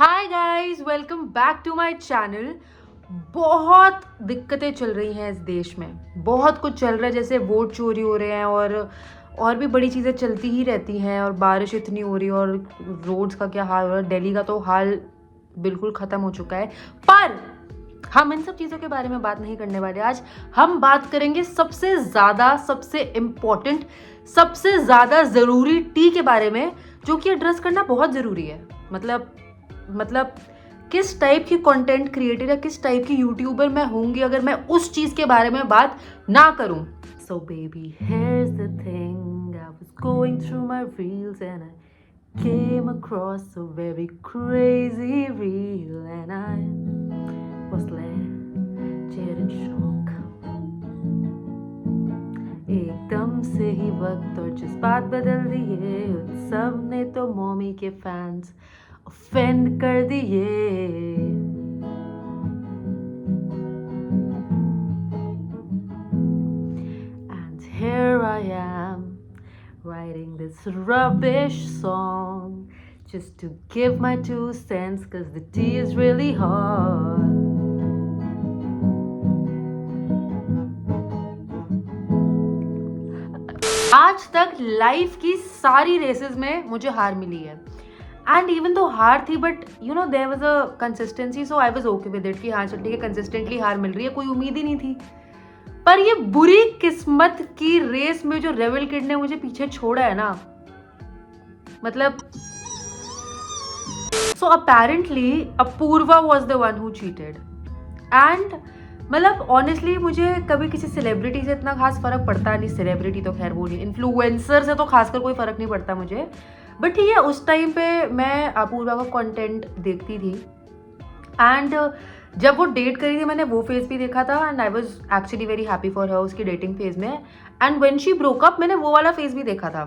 Hi guys, welcome back to my channel. बहुत दिक्कतें चल रही हैं इस देश में, बहुत कुछ चल रहा है। जैसे वोट चोरी हो रहे हैं और भी बड़ी चीज़ें चलती ही रहती हैं, और बारिश इतनी हो रही है, और रोड्स का क्या हाल हो रहा है। दिल्ली का तो हाल बिल्कुल ख़त्म हो चुका है। पर हम इन सब चीज़ों के बारे में बात नहीं करने वाले। आज हम बात करेंगे सबसे ज़्यादा, सबसे इम्पोर्टेंट, सबसे ज़्यादा ज़रूरी टी के बारे में, जो कि एड्रेस करना बहुत ज़रूरी है। मतलब किस टाइप की कंटेंट क्रिएटर या किस टाइप की यूट्यूबर मैं होंगी अगर मैं उस चीज के बारे में बात ना करूं। So baby, here's the thing. I was going through my reels and I came across a very crazy reel and I was legit in shock. एकदम से ही वक्त और जज्बात बदल दिए, उन सब ने तो मॉमी के फैंस ऑफेंड कर दिए। And here I am writing this rubbish song just to give my 2 cents cause the tea is really hot. आज तक लाइफ की सारी रेसेस में मुझे हार मिली है, एंड इवन तो हार थी, but you know there was a consistency, so I was okay with it कि हाँ चल ठीक है, कंसिस्टेंटली हार मिल रही है, कोई उम्मीद ही नहीं थी। पर ये बुरी किस्मत की रेस में जो रेवल किड ने मुझे पीछे छोड़ा है ना, मतलब so apparently Apoorva was the one who cheated. And मतलब ऑनेस्टली मुझे कभी किसी सेलिब्रिटी से इतना खास फर्क पड़ता नहीं। सेलिब्रिटी तो खैर वो नहीं, इन्फ्लुएंसर से तो खासकर कोई फर्क नहीं पड़ता मुझे। बट ठीक है, उस टाइम पे मैं अपूर्वा का कंटेंट देखती थी, एंड जब वो डेट करी थी मैंने वो फेज भी देखा था, and I was actually very happy for her उसकी डेटिंग फेज में। And when she broke up मैंने वो वाला फेज भी देखा था।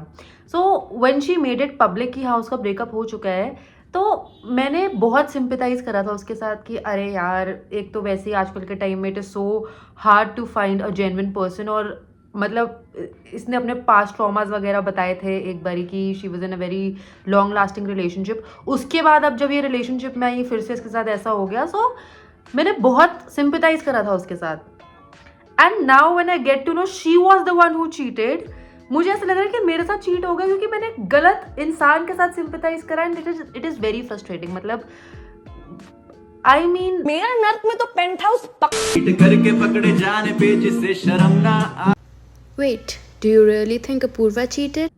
So when she made it public कि हाँ उसका ब्रेकअप हो चुका है, तो मैंने बहुत सिंपैथाइज करा था उसके साथ कि अरे यार, एक तो वैसे ही आजकल के टाइम में it is so hard to find a genuine person, और मतलब इसने अपने पास्ट ट्रॉमास वगैरह बताए थे एक बारी कि she was in a very long lasting relationship. उसके बाद अब जब ये रिलेशनशिप में आई फिर से इसके साथ ऐसा हो गया, सो मैंने बहुत सिंपैथाइज करा था उसके साथ। And now when I get to know she was the one who cheated, मुझे ऐसा लग रहा है कि मेरे साथ चीट हो गया क्योंकि मैंने गलत इंसान के साथ सिंपैथाइज करा, and it is very frustrating. मतलब आई मीन मेरा नर्क में तो पेंट हाउस करके पकड़े जाने पे जिससे शर्म ना आ। Wait, do you really think Apurva cheated?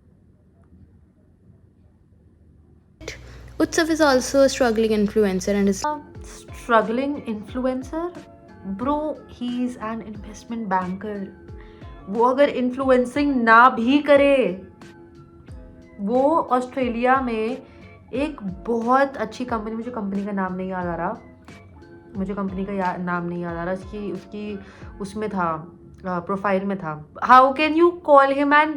Utsav is also a struggling influencer and is struggling influencer bro, he is an investment banker. वो अगर इन्फ्लुएंसिंग ना भी करे, वो ऑस्ट्रेलिया में एक बहुत अच्छी कंपनी, मुझे कंपनी का नाम नहीं याद आ रहा, उसकी उसमें था, प्रोफाइल में था। How can you call him an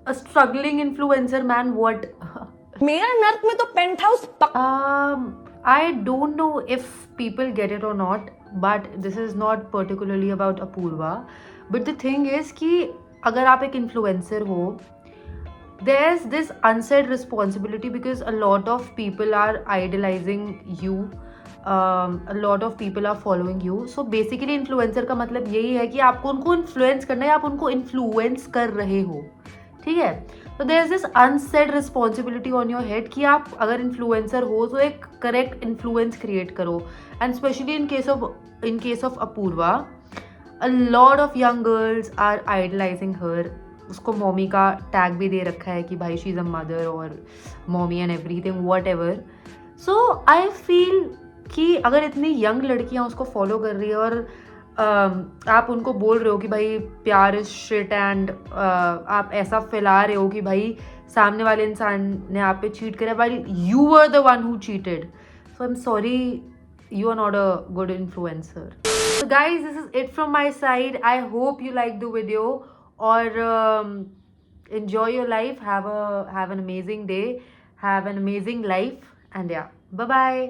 a struggling influencer man? What? मेरा नर्क में तो penthouse I don't know if people get it or not, but this is not particularly about Apurva. But the thing is कि अगर आप एक influencer हो, there's this unsaid responsibility because a lot of people are idolizing you, a lot of people are following you. So basically influencer का मतलब यही है कि आपको उनको influence करना है, आप उनको influence कर रहे हो, ठीक है। So there is this unsaid responsibility on your head कि आप अगर इन्फ्लुएंसर हो तो एक करेक्ट इन्फ्लुएंस क्रिएट करो। And specially in case of Apoorva, a lot of young girls are idolizing her. उसको मॉमी का टैग भी दे रखा है कि भाई शी इज़ अ मदर और mommy and everything whatever. So I feel कि अगर इतनी यंग लड़कियां उसको फॉलो कर रही है और आप उनको बोल रहे हो कि भाई प्यार इज शिट, एंड आप ऐसा फैला रहे हो कि भाई सामने वाले इंसान ने आप पे चीट करा, while you were the one who cheated. So I am sorry, you are not a good influencer. So guys, this is it from my side. I hope you like the video, or enjoy your life. Have an amazing day, have an amazing life, and yeah, bye bye.